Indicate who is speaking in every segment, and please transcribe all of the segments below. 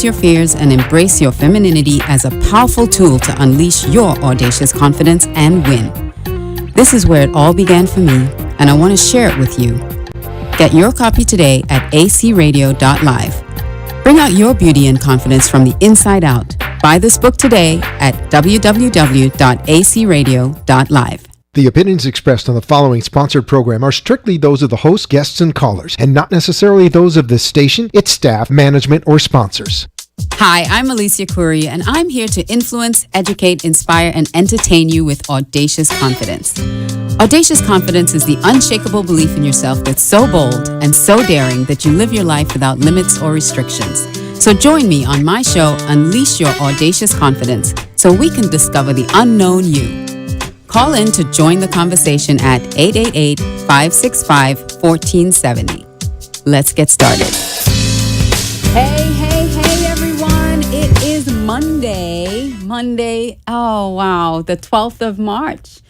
Speaker 1: face your fears and embrace your femininity as a powerful tool to unleash your audacious confidence and win. This is where it all began for me, and I want to share it with you. Get your copy today at acradio.live. Bring out your beauty and confidence from the inside out. Buy this book today at www.acradio.live.
Speaker 2: The opinions expressed on the following sponsored program are strictly those of the host, guests, and callers, and not necessarily those of this station, its staff, management, or sponsors.
Speaker 1: Hi, I'm Alicia Curry, and I'm here to influence, educate, inspire, and entertain you with audacious confidence. Audacious confidence is the unshakable belief in yourself that's so bold and so daring that you live your life without limits or restrictions. So join me on my show, Unleash Your Audacious Confidence, so we can discover the unknown you. Call in to join the conversation at 888-565-1470. Let's get started. Hey, everyone. It is Monday. Oh, wow. The 12th of March.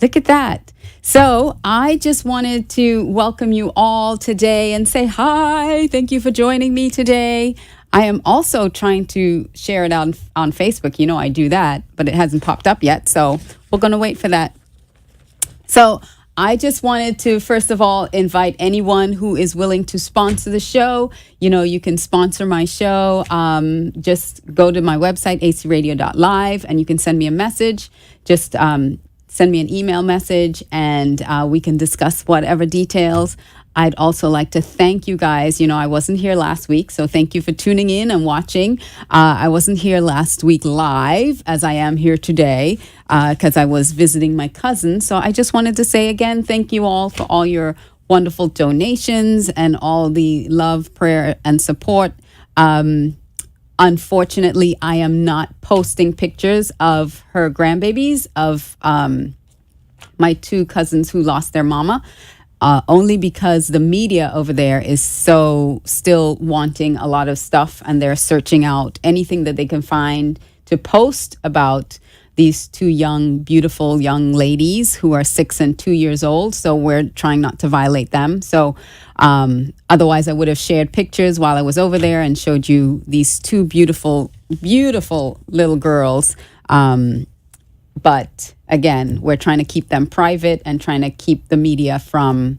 Speaker 1: Look at that. So I just wanted to welcome you all today and say hi. Thank you for joining me today. I am also trying to share it on Facebook. You know I do that, but it hasn't popped up yet. So we're going to wait for that. So I just wanted to, first of all, invite anyone who is willing to sponsor the show. You know, you can sponsor my show. Just go to my website, acradio.live, and you can send me a message. Just send me an email message, and we can discuss whatever details. I'd also like to thank you guys. You know, I wasn't here last week, so thank you for tuning in and watching. I wasn't here last week live, as I am here today, because I was visiting my cousin. So I just wanted to say again, thank you all for all your wonderful donations and all the love, prayer, and support. Unfortunately, I am not posting pictures of her grandbabies, of my two cousins who lost their mama. Only because the media over there is so still wanting a lot of stuff, and they're searching out anything that they can find to post about these two beautiful young ladies who are 6 and 2 years old. So we're trying not to violate them. So otherwise I would have shared pictures while I was over there and showed you these two beautiful little girls. But again, we're trying to keep them private and trying to keep the media from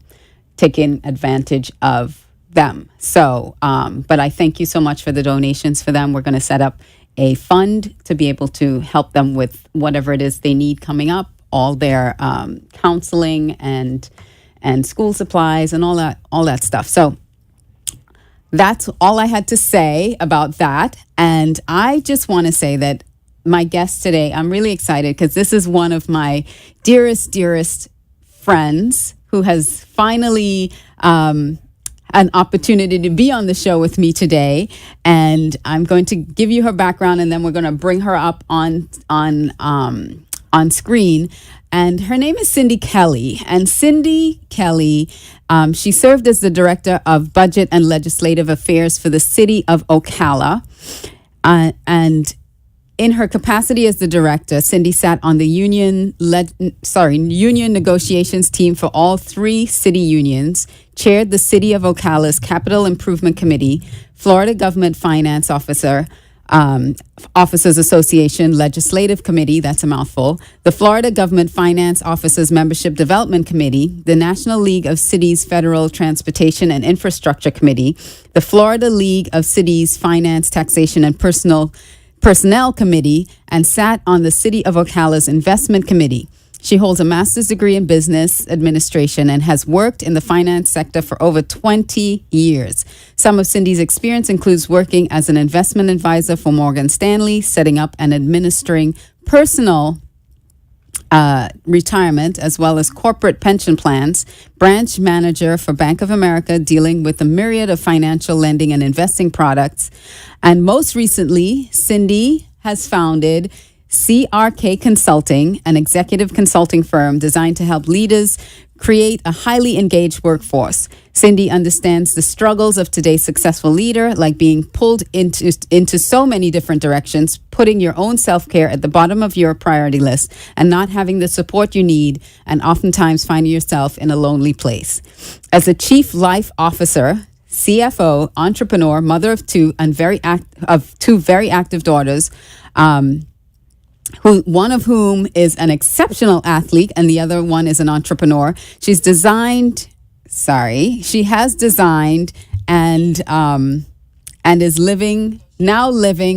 Speaker 1: taking advantage of them. So, but I thank you so much for the donations for them. We're going to set up a fund to be able to help them with whatever it is they need coming up, all their counseling and school supplies and all that stuff. So that's all I had to say about that. And I just want to say that my guest today, I'm really excited because this is one of my dearest friends who has finally an opportunity to be on the show with me today. And I'm going to give you her background, and then we're going to bring her up on screen. And her name is Cindy Kelly. And Cindy Kelly, she served as the Director of Budget and Legislative Affairs for the City of Ocala. And in her capacity as the director, Cindy sat on the union negotiations team for all 3 city unions, chaired the City of Ocala's Capital Improvement Committee, Florida Government Finance Officers Association Legislative Committee, that's a mouthful, the Florida Government Finance Officers Membership Development Committee, the National League of Cities Federal Transportation and Infrastructure Committee, the Florida League of Cities Finance, Taxation, and Personnel Committee, and sat on the City of Ocala's Investment Committee. She holds a master's degree in business administration and has worked in the finance sector for over 20 years. Some of Cindy's experience includes working as an investment advisor for Morgan Stanley, setting up and administering personal retirement as well as corporate pension plans, branch manager for Bank of America, dealing with a myriad of financial lending and investing products. And most recently, Cindy has founded CRK Consulting, an executive consulting firm designed to help leaders create a highly engaged workforce. Cindy understands the struggles of today's successful leader, like being pulled into so many different directions, putting your own self-care at the bottom of your priority list, and not having the support you need, and oftentimes finding yourself in a lonely place. As a chief life officer, CFO, entrepreneur, mother of two, and two very active daughters. One of whom is an exceptional athlete and the other one is an entrepreneur. She has designed and is living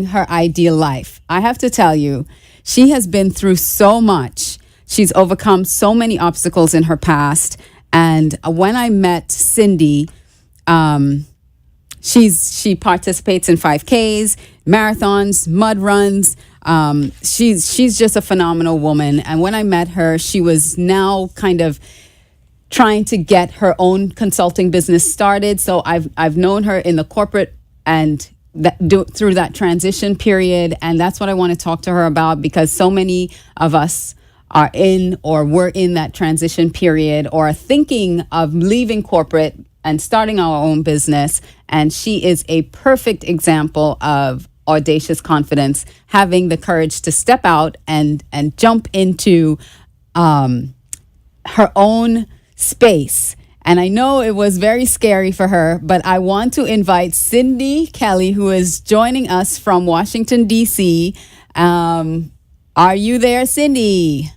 Speaker 1: her ideal life. I have to tell you, she has been through so much. She's overcome so many obstacles in her past. And when I met Cindy, she participates in 5Ks, marathons, mud runs. She's just a phenomenal woman. And when I met her, she was now kind of trying to get her own consulting business started. So I've known her in the corporate and through that transition period. And that's what I want to talk to her about, because so many of us are in or were in that transition period or are thinking of leaving corporate and starting our own business. And she is a perfect example of audacious confidence, having the courage to step out and jump into her own space. And I know it was very scary for her, but I want to invite Cindy Kelly, who is joining us from Washington, D.C. Are you there, Cindy?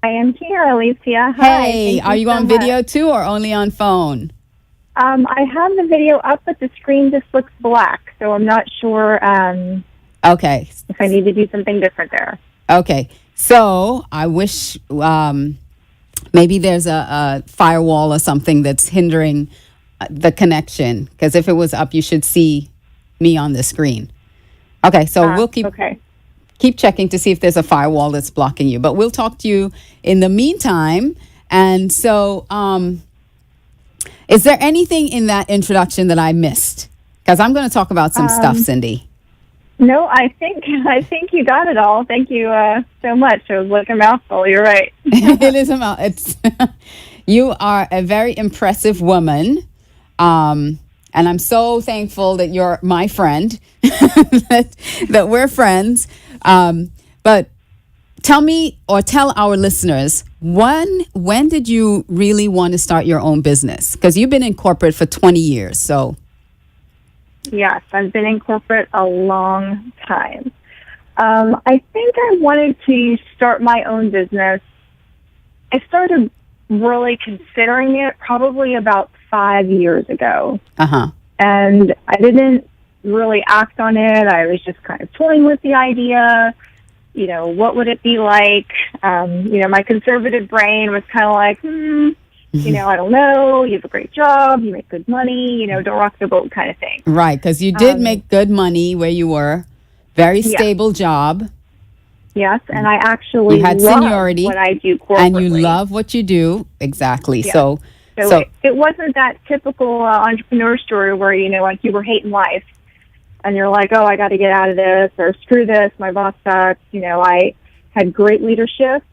Speaker 3: I am here, Alicia. Hi.
Speaker 1: Hey, are you on video too or only on phone?
Speaker 3: I have the video up, but the screen just looks black, so I'm not sure
Speaker 1: okay.
Speaker 3: if I need to do something different there.
Speaker 1: Okay. So I wish maybe there's a firewall or something that's hindering the connection, because if it was up, you should see me on the screen. Okay, so we'll keep checking to see if there's a firewall that's blocking you. But we'll talk to you in the meantime. And so is there anything in that introduction that I missed? Because I'm going to talk about some stuff, Cindy.
Speaker 3: No, I think you got it all. Thank you so much. It was like a mouthful. You're right.
Speaker 1: It is a mouthful. You are a very impressive woman. And I'm so thankful that you're my friend, that we're friends. But tell me, or tell our listeners, when did you really want to start your own business? Because you've been in corporate for 20 years, so.
Speaker 3: Yes, I've been in corporate a long time. I think I wanted to start my own business. I started really considering it probably about 5 years ago.
Speaker 1: Uh-huh.
Speaker 3: And I didn't really act on it. I was just kind of toying with the idea. You know, what would it be like? My conservative brain was kind of like, I don't know. You have a great job. You make good money. Don't rock the boat kind of thing.
Speaker 1: Right, because you did make good money where you were. Very stable job.
Speaker 3: Yes, and I actually
Speaker 1: you had
Speaker 3: love
Speaker 1: seniority,
Speaker 3: what I do corporately.
Speaker 1: And you love what you do. Exactly.
Speaker 3: Yeah.
Speaker 1: So
Speaker 3: it wasn't that typical entrepreneur story where, like you were hating life and you're like, oh, I got to get out of this, or screw this, my boss sucks. I had great leadership.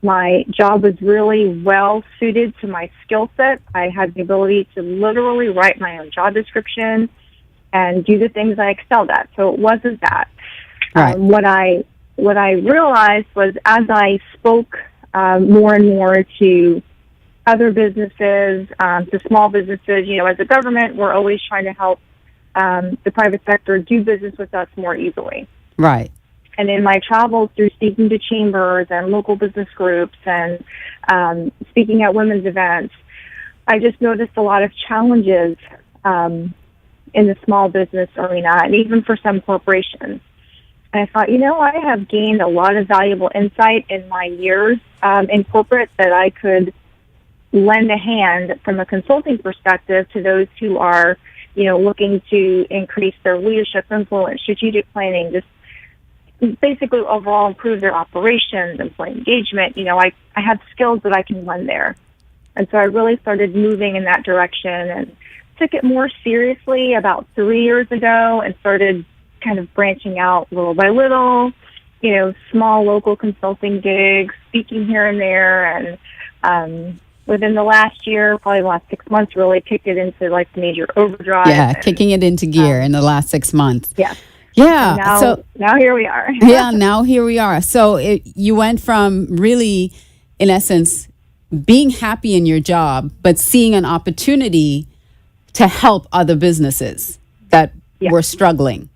Speaker 3: My job was really well suited to my skill set. I had the ability to literally write my own job description and do the things I excelled at. So it wasn't that.
Speaker 1: Right.
Speaker 3: What I realized was, as I spoke more and more to other businesses, to small businesses, as a government, we're always trying to help the private sector do business with us more easily.
Speaker 1: Right.
Speaker 3: And in my travels through speaking to chambers and local business groups and speaking at women's events, I just noticed a lot of challenges in the small business arena, and even for some corporations. And I thought, I have gained a lot of valuable insight in my years in corporate that I could lend a hand from a consulting perspective to those who are, looking to increase their leadership influence, strategic planning, just basically overall improve their operations, employee engagement. I have skills that I can lend there. And so I really started moving in that direction and took it more seriously about 3 years ago and started kind of branching out little by little, small local consulting gigs, speaking here and there. And within the last year, probably the last 6 months, really kicked it into like major overdrive.
Speaker 1: Yeah, kicking it into gear in the last 6 months.
Speaker 3: Yeah.
Speaker 1: Yeah.
Speaker 3: Now here we are.
Speaker 1: Now here we are. So you went from really, in essence, being happy in your job, but seeing an opportunity to help other businesses that
Speaker 3: Yeah.
Speaker 1: were struggling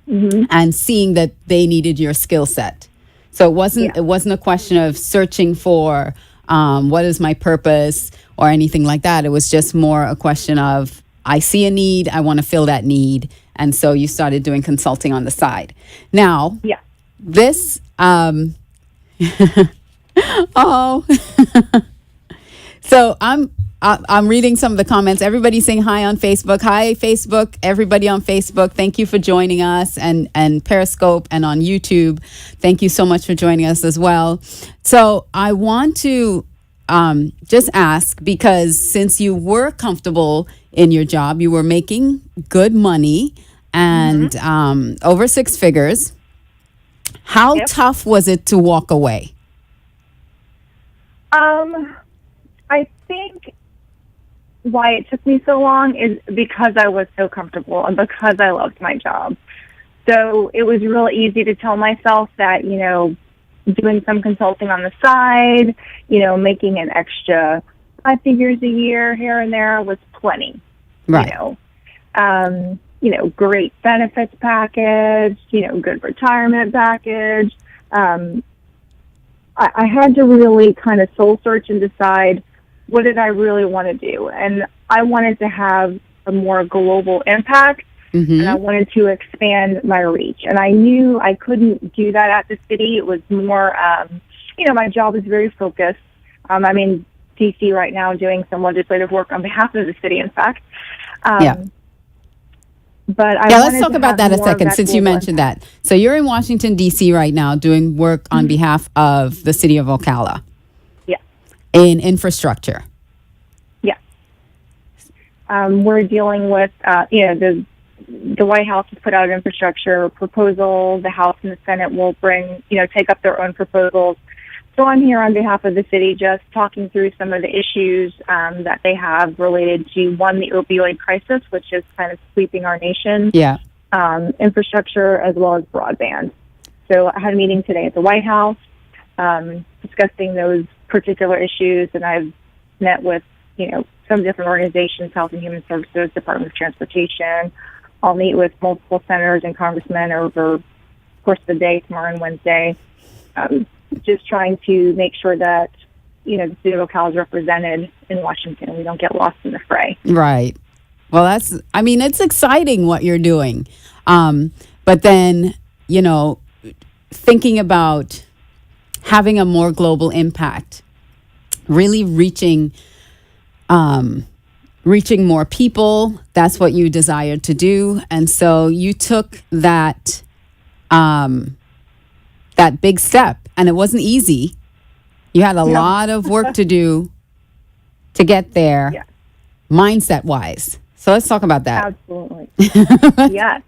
Speaker 3: Hmm.
Speaker 1: and seeing that they needed your skill set. So
Speaker 3: Yeah.
Speaker 1: it wasn't a question of searching for what is my purpose or anything like that. It was just more a question of I see a need, I want to fill that need, and so you started doing consulting on the side. Now,
Speaker 3: Yeah.
Speaker 1: this oh so I'm reading some of the comments. Everybody's saying hi on Facebook. Hi, Facebook. Everybody on Facebook. Thank you for joining us, and Periscope and on YouTube. Thank you so much for joining us as well. So I want to just ask, because since you were comfortable in your job, you were making good money and over six figures. How
Speaker 3: Yep.
Speaker 1: tough was it to walk away?
Speaker 3: I think why it took me so long is because I was so comfortable and because I loved my job. So it was real easy to tell myself that, doing some consulting on the side, making an extra 5 figures a year here and there was plenty.
Speaker 1: Right.
Speaker 3: Great benefits package, good retirement package. I had to really kind of soul search and decide, what did I really want to do? And I wanted to have a more global impact, and I wanted to expand my reach. And I knew I couldn't do that at the city. It was more, my job is very focused. I'm in D.C. right now doing some legislative work on behalf of the city, in fact. But
Speaker 1: let's talk about that a second, since you mentioned that. So you're in Washington, D.C. right now doing work on behalf of the city of Ocala.
Speaker 3: Yeah.
Speaker 1: In infrastructure.
Speaker 3: Yeah. We're dealing with, the White House has put out an infrastructure proposal. The House and the Senate will take up their own proposals. So I'm here on behalf of the city just talking through some of the issues that they have related to, one, the opioid crisis, which is kind of sweeping our nation, infrastructure, as well as broadband. So I had a meeting today at the White House discussing those particular issues, and I've met with, some different organizations, Health and Human Services, Department of Transportation. I'll meet with multiple senators and congressmen over the course of the day, tomorrow and Wednesday. Just trying to make sure that, the city of Ocala is represented in Washington. We don't get lost in the fray.
Speaker 1: Right. Well, it's exciting what you're doing. But then, thinking about having a more global impact, really reaching more people, that's what you desired to do. And so you took that big step. And it wasn't easy. You had a lot of work to do to get there, mindset-wise. So let's talk about that.
Speaker 3: Absolutely. Yes.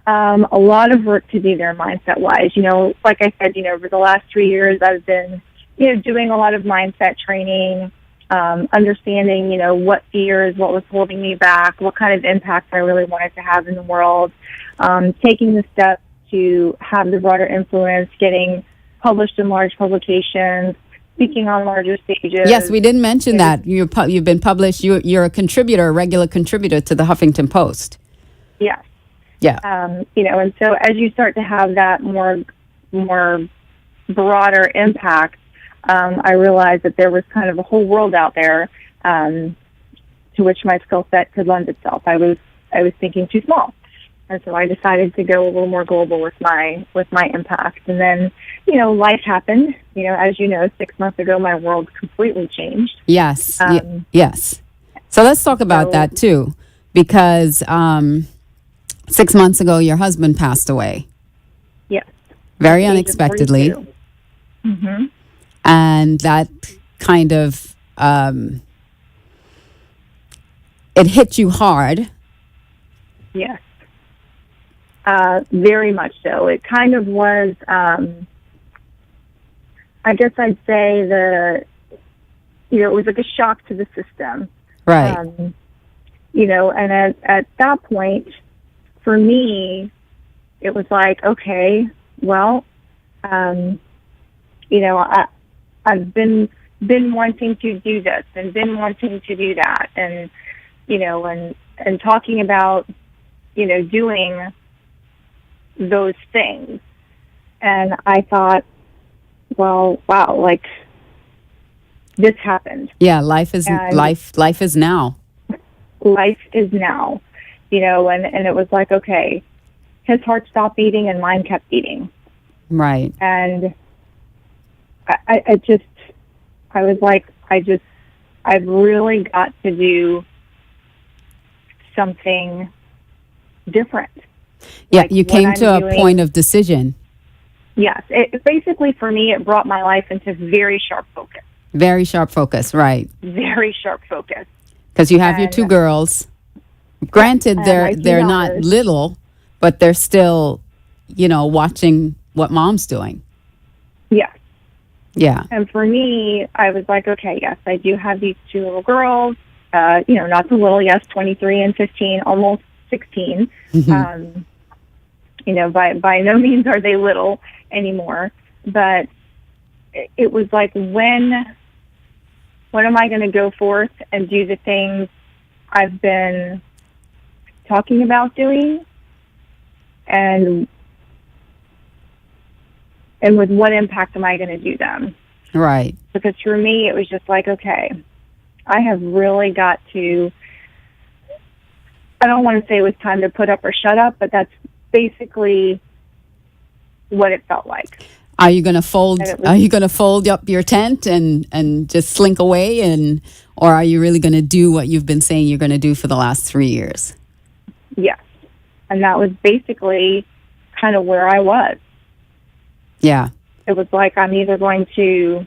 Speaker 3: A lot of work to do there mindset-wise. Like I said, over the last 3 years, I've been, doing a lot of mindset training, understanding, what fears, what was holding me back, what kind of impact I really wanted to have in the world, taking the steps to have the broader influence, getting published in large publications, speaking on larger stages.
Speaker 1: Yes, we didn't mention that. You've been published. You're a contributor, a regular contributor to the Huffington Post.
Speaker 3: Yes.
Speaker 1: Yeah.
Speaker 3: And so as you start to have that more broader impact, I realized that there was kind of a whole world out there to which my skill set could lend itself. I was thinking too small. And so I decided to go a little more global with my impact. And then, life happened. As you know, 6 months ago, my world completely changed.
Speaker 1: Yes. Yes. So let's talk about that too, because 6 months ago, your husband passed away.
Speaker 3: Yes.
Speaker 1: Very unexpectedly.
Speaker 3: Mm-hmm.
Speaker 1: And that kind of, it hit you hard.
Speaker 3: Yes. Very much so. It kind of was, I guess I'd say it was like a shock to the system.
Speaker 1: Right.
Speaker 3: And at that point, for me, it was like, okay, well, I've been wanting to do this and been wanting to do that. And, and talking about, doing those things. And I thought, well, wow, like this happened.
Speaker 1: Yeah, life is
Speaker 3: And
Speaker 1: life is now.
Speaker 3: life is now, and it was like, okay, his heart stopped beating and mine kept beating.
Speaker 1: Right.
Speaker 3: And I was like, I've really got to do something different.
Speaker 1: Yeah,
Speaker 3: Like
Speaker 1: you
Speaker 3: what
Speaker 1: came
Speaker 3: I'm
Speaker 1: to a
Speaker 3: doing-
Speaker 1: point of decision.
Speaker 3: Yes. It basically, for me, it brought my life into very sharp focus.
Speaker 1: Very sharp focus, right.
Speaker 3: Very sharp focus.
Speaker 1: Because you have your
Speaker 3: And-
Speaker 1: 2 girls. Granted,
Speaker 3: and
Speaker 1: they're
Speaker 3: my 2
Speaker 1: they're not
Speaker 3: daughters.
Speaker 1: little, but they're still, watching what mom's doing.
Speaker 3: Yes.
Speaker 1: Yeah.
Speaker 3: And for me, I was like, okay, yes, I do have these 2 little girls, not so little, yes, 23 and 15, almost 16.
Speaker 1: Mhm.
Speaker 3: By no means are they little anymore, but it was like, when am I going to go forth and do the things I've been talking about doing, and with what impact am I going to do them?
Speaker 1: Right.
Speaker 3: Because for me, it was just like, okay, I have really got to, I don't want to say it was time to put up or shut up, but that's basically what it felt like.
Speaker 1: Are you going to fold?
Speaker 3: And it was-
Speaker 1: Are you going to fold up your tent and just slink away, or are you really going to do what you've been saying you're going to do for the last 3 years?
Speaker 3: Yes. And that was basically kind of where I was.
Speaker 1: Yeah.
Speaker 3: It was like, I'm either going to,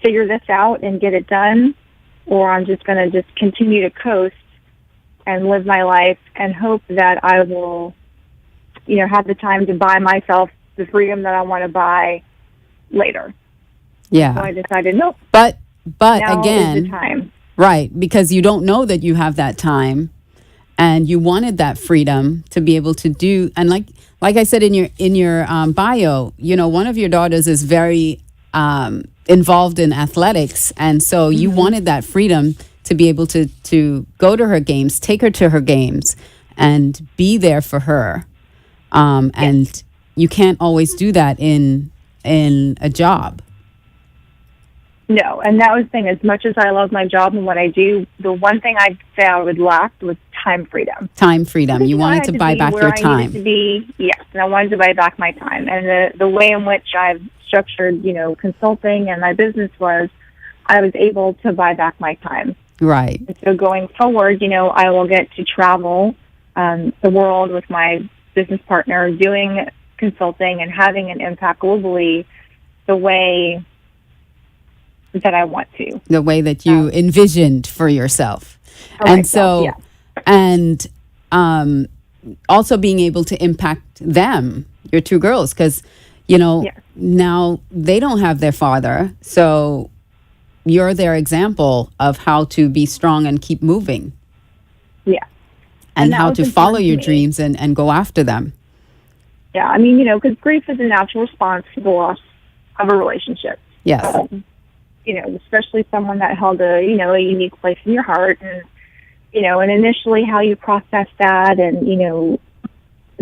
Speaker 3: figure this out and get it done, or I'm just going to just continue to coast and live my life and hope that I will, have the time to buy myself the freedom that I want to buy later.
Speaker 1: Yeah.
Speaker 3: So I decided, nope,
Speaker 1: But
Speaker 3: now is
Speaker 1: again,
Speaker 3: the time.
Speaker 1: right, because you don't know that you have that time, and you wanted that freedom to be able to do. And like I said in your bio, one of your daughters is very involved in athletics, and so you wanted that freedom to be able to go to her games, take her to her games, and be there for her. And you can't always do that in a job.
Speaker 3: No, and that was the thing. As much as I love my job and what I do, the one thing I'd say I would lack was time freedom.
Speaker 1: Time freedom. You
Speaker 3: I
Speaker 1: wanted
Speaker 3: had
Speaker 1: to buy
Speaker 3: be
Speaker 1: back
Speaker 3: where
Speaker 1: your
Speaker 3: I
Speaker 1: time.
Speaker 3: needed to be, yes, and I wanted to buy back my time. And the way in which I've structured, consulting and my business was, I was able to buy back my time.
Speaker 1: Right.
Speaker 3: And so going forward, I will get to travel the world with my business partner, doing consulting and having an impact globally the way that I want to.
Speaker 1: The way that you envisioned for yourself.
Speaker 3: For
Speaker 1: And
Speaker 3: myself,
Speaker 1: so,
Speaker 3: yeah.
Speaker 1: and also being able to impact them, your 2 girls, because,
Speaker 3: Yes.
Speaker 1: now they don't have their father. So you're their example of how to be strong and keep moving,
Speaker 3: Yeah.
Speaker 1: and
Speaker 3: that
Speaker 1: how
Speaker 3: was
Speaker 1: to follow
Speaker 3: important to
Speaker 1: your
Speaker 3: me.
Speaker 1: dreams and go after them.
Speaker 3: Yeah, I mean, because grief is a natural response to the loss of a relationship.
Speaker 1: Yes.
Speaker 3: Especially someone that held a unique place in your heart, and, and initially how you process that, and,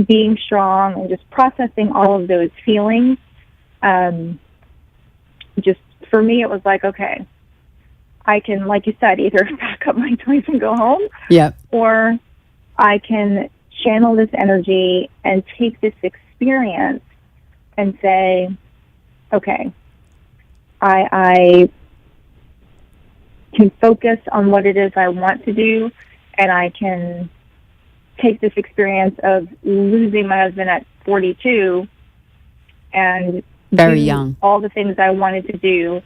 Speaker 3: being strong and just processing all of those feelings. Just for me, it was like, okay, I can, like you said, either pack up my toys and go home,
Speaker 1: Yep.
Speaker 3: or I can channel this energy and take this experience and say, okay, I can focus on what it is I want to do, and I can take this experience of losing my husband at 42 and
Speaker 1: Very
Speaker 3: do
Speaker 1: young.
Speaker 3: all the things I wanted to do,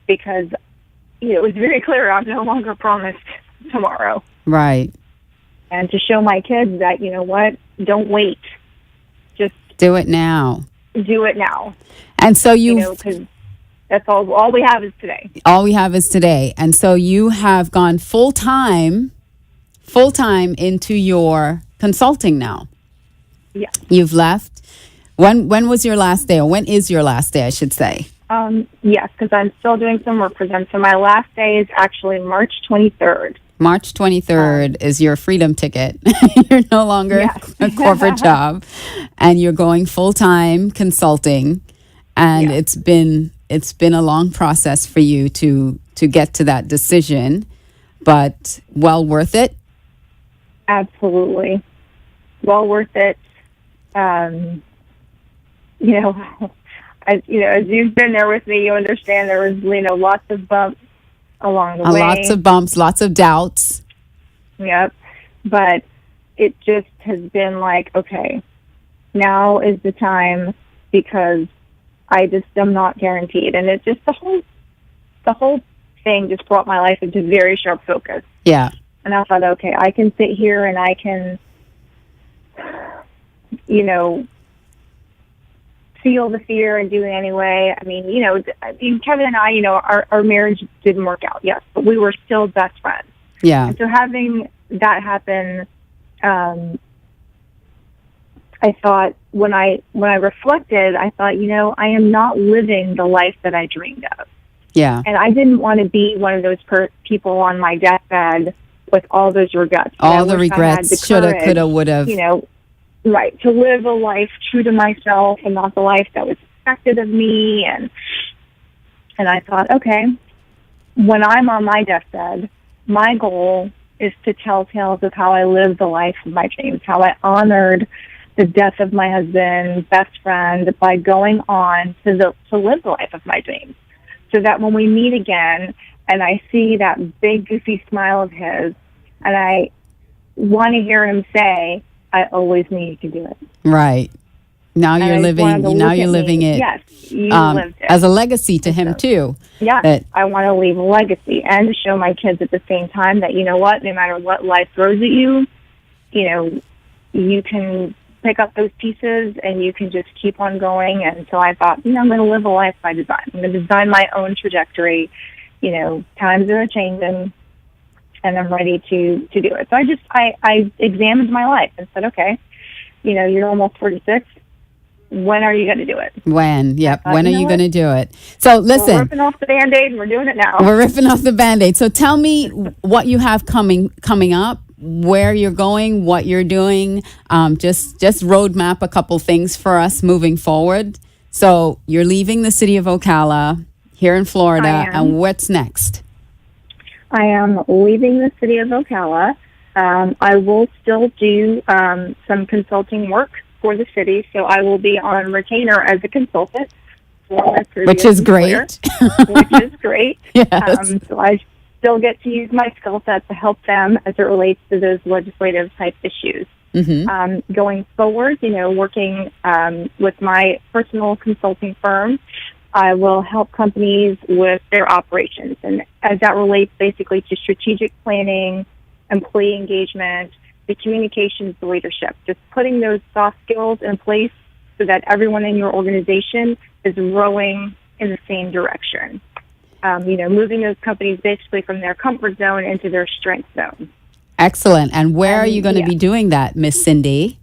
Speaker 3: because it was very clear I'm no longer promised tomorrow.
Speaker 1: Right.
Speaker 3: And to show my kids that, don't wait. Just
Speaker 1: Do it now.
Speaker 3: do it now.
Speaker 1: And so
Speaker 3: Because that's all we have is today.
Speaker 1: all we have is today. And so you have gone full time into your consulting now.
Speaker 3: Yeah.
Speaker 1: You've left. When was your last day, or when is your last day, I should say?
Speaker 3: Yes, because I'm still doing some work for them. So my last day is actually March 23rd.
Speaker 1: March 23rd is your freedom ticket. You're no longer
Speaker 3: Yes.
Speaker 1: a corporate job, and you're going full-time consulting. And
Speaker 3: Yes.
Speaker 1: it's been a long process for you to get to that decision, but well worth it.
Speaker 3: Absolutely. Well worth it. Um, you know, as you've been there with me, you understand there was, lots of bumps along the way.
Speaker 1: Lots of bumps, lots of doubts.
Speaker 3: Yep. But it just has been like, okay, now is the time, because I just am not guaranteed. And it's just the whole thing just brought my life into very sharp focus.
Speaker 1: Yeah.
Speaker 3: And I thought, okay, I can sit here and I can, feel the fear and do it anyway. I mean, Kevin and I, our marriage didn't work out, yes, but we were still best friends.
Speaker 1: Yeah.
Speaker 3: And so having that happen, I thought when I reflected, I thought, I am not living the life that I dreamed of.
Speaker 1: Yeah.
Speaker 3: And I didn't want to be one of those people on my deathbed with all those regrets.
Speaker 1: All the regrets, shoulda, coulda, woulda.
Speaker 3: Right, to live a life true to myself and not the life that was expected of me. And I thought, okay, when I'm on my deathbed, my goal is to tell tales of how I lived the life of my dreams, how I honored the death of my husband, best friend, by going on to live the life of my dreams. So that when we meet again and I see that big, goofy smile of his, and I want to hear him say, I always knew you could do it.
Speaker 1: Right. Now
Speaker 3: And
Speaker 1: you're living it.
Speaker 3: Yes, you lived it.
Speaker 1: As a legacy to him, too.
Speaker 3: Yeah, I want to leave a legacy and to show my kids at the same time that, no matter what life throws at you, you can pick up those pieces and you can just keep on going. And so I thought, I'm going to live a life by design. I'm going to design my own trajectory. Times are changing, and I'm ready to do it. So I examined my life and said, okay, you're almost 46. When are you going to do it?
Speaker 1: When? Yep. When are you going to do it? So listen.
Speaker 3: We're ripping off the Band-Aid and we're doing it now.
Speaker 1: We're ripping off the Band-Aid. So tell me what you have coming up, where you're going, what you're doing. Just roadmap a couple things for us moving forward. So you're leaving the city of Ocala here in Florida, and what's next?
Speaker 3: I am leaving the city of Ocala. I will still do some consulting work for the city, so I will be on retainer as a consultant for my previous
Speaker 1: which is
Speaker 3: employer,
Speaker 1: great.
Speaker 3: which is great.
Speaker 1: Yes.
Speaker 3: So I still get to use my skill set to help them as it relates to those legislative type issues.
Speaker 1: Mm-hmm.
Speaker 3: Going forward, working with my personal consulting firm, I will help companies with their operations. And as that relates basically to strategic planning, employee engagement, the communications, the leadership, just putting those soft skills in place so that everyone in your organization is rowing in the same direction. Moving those companies basically from their comfort zone into their strength zone.
Speaker 1: Excellent. And where are you going to be doing that, Miss Cindy?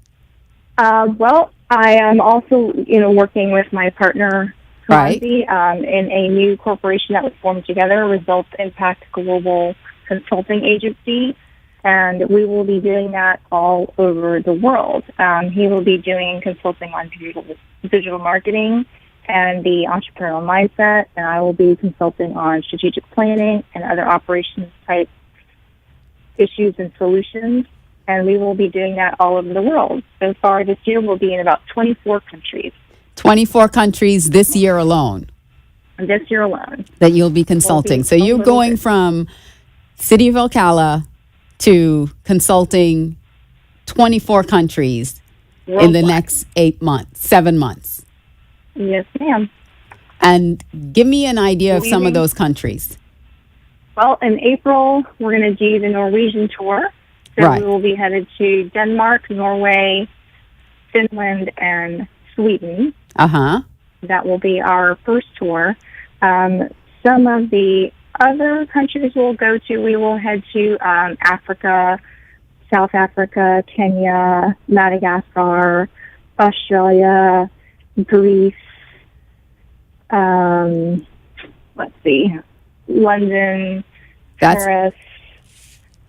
Speaker 3: Well, I am also, working with my partner,
Speaker 1: Right.
Speaker 3: in a new corporation that was formed together, Results Impact Global Consulting Agency, and we will be doing that all over the world. He will be doing consulting on digital marketing and the entrepreneurial mindset, and I will be consulting on strategic planning and other operations type issues and solutions, and we will be doing that all over the world. So far this year, we'll be in about 24 countries.
Speaker 1: 24 countries this year alone.
Speaker 3: This year alone.
Speaker 1: That you'll be consulting. So you're going from City of Ocala to consulting 24 countries in the next 7 months.
Speaker 3: Yes, ma'am.
Speaker 1: And give me an idea of some of those countries.
Speaker 3: Well, in April, we're going to do the Norwegian tour. So we will be headed to Denmark, Norway, Finland, and Sweden.
Speaker 1: Uh-huh.
Speaker 3: That will be our first tour. Some of the other countries we'll go to, we will head to Africa, South Africa, Kenya, Madagascar, Australia, Greece, let's see, London,
Speaker 1: That's
Speaker 3: Paris,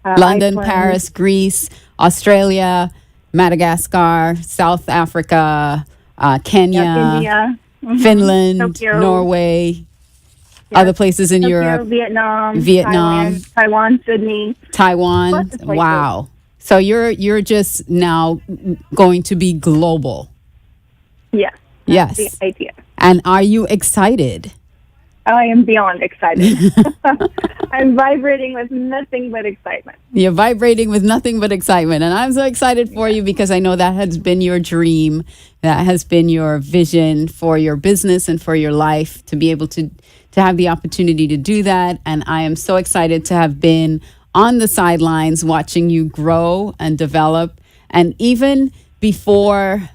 Speaker 1: London,
Speaker 3: Iceland.
Speaker 1: Paris, Greece, Australia, Madagascar, South Africa,
Speaker 3: Yep,
Speaker 1: Kenya,
Speaker 3: India,
Speaker 1: Finland,
Speaker 3: Tokyo,
Speaker 1: Norway,
Speaker 3: yep,
Speaker 1: other places in
Speaker 3: Tokyo,
Speaker 1: Europe,
Speaker 3: Vietnam,
Speaker 1: Vietnam,
Speaker 3: Taiwan, Sydney,
Speaker 1: Taiwan.
Speaker 3: lots of places.
Speaker 1: Wow. So you're just now going to be global.
Speaker 3: Yes, that's
Speaker 1: Yes.
Speaker 3: the idea.
Speaker 1: And are you excited?
Speaker 3: I am beyond excited. I'm vibrating with nothing but excitement.
Speaker 1: You're vibrating with nothing but excitement. And I'm so excited for you because I know that has been your dream. That has been your vision for your business and for your life, to be able to have the opportunity to do that. And I am so excited to have been on the sidelines watching you grow and develop. And even before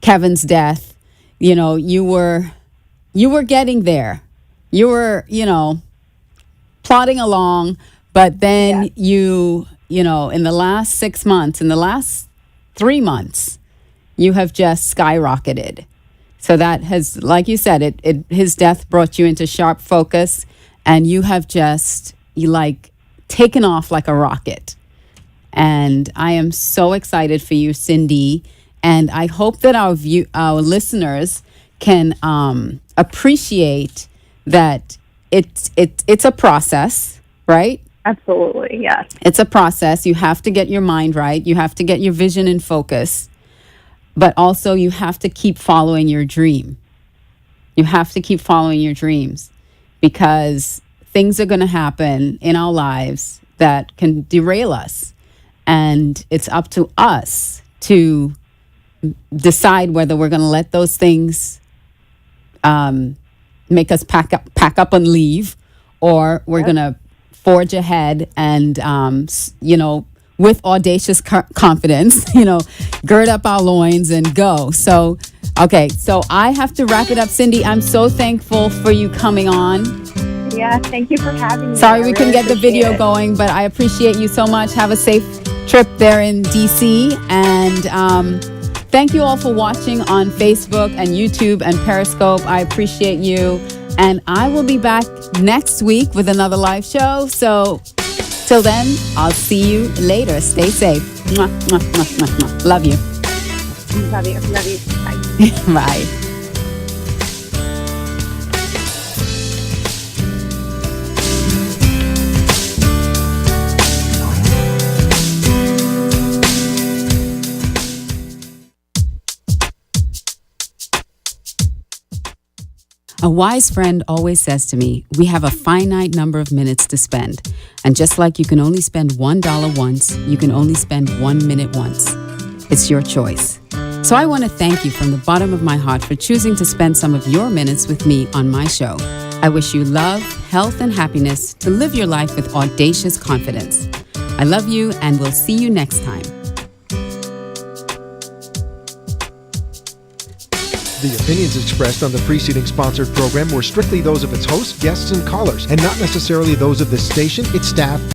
Speaker 1: Kevin's death, you were getting there. You were, plodding along, but then in the last 6 months, in the last 3 months, you have just skyrocketed. So that has, like you said, his death brought you into sharp focus, and you have just taken off like a rocket. And I am so excited for you, Cindy. And I hope that our listeners can appreciate that it's a process, right?
Speaker 3: Absolutely, yes.
Speaker 1: It's a process. You have to get your mind right. You have to get your vision in focus. But also you have to keep following your dream. You have to keep following your dreams, because things are going to happen in our lives that can derail us. And it's up to us to decide whether we're going to let those things make us pack up and leave, or we're going to forge ahead and, with audacious confidence, gird up our loins and go. So, okay, so I have to wrap it up. Cindy, I'm so thankful for you coming on.
Speaker 3: Yeah, thank you for having me.
Speaker 1: Sorry
Speaker 3: I
Speaker 1: we couldn't
Speaker 3: really
Speaker 1: get the
Speaker 3: appreciate
Speaker 1: video
Speaker 3: it.
Speaker 1: going, but I appreciate you so much. Have a safe trip there in DC. And thank you all for watching on Facebook and YouTube and Periscope. I appreciate you. And I will be back next week with another live show. So till then, I'll see you later. Stay safe. Mwah, mwah, mwah, mwah, mwah. Love you.
Speaker 3: Love you. Love you. Bye.
Speaker 1: Bye. A wise friend always says to me, we have a finite number of minutes to spend. And just like you can only spend $1 once, you can only spend 1 minute once. It's your choice. So I want to thank you from the bottom of my heart for choosing to spend some of your minutes with me on my show. I wish you love, health, and happiness to live your life with audacious confidence. I love you, and we'll see you next time.
Speaker 2: The opinions expressed on the preceding sponsored program were strictly those of its hosts, guests, and callers, and not necessarily those of this station, its staff,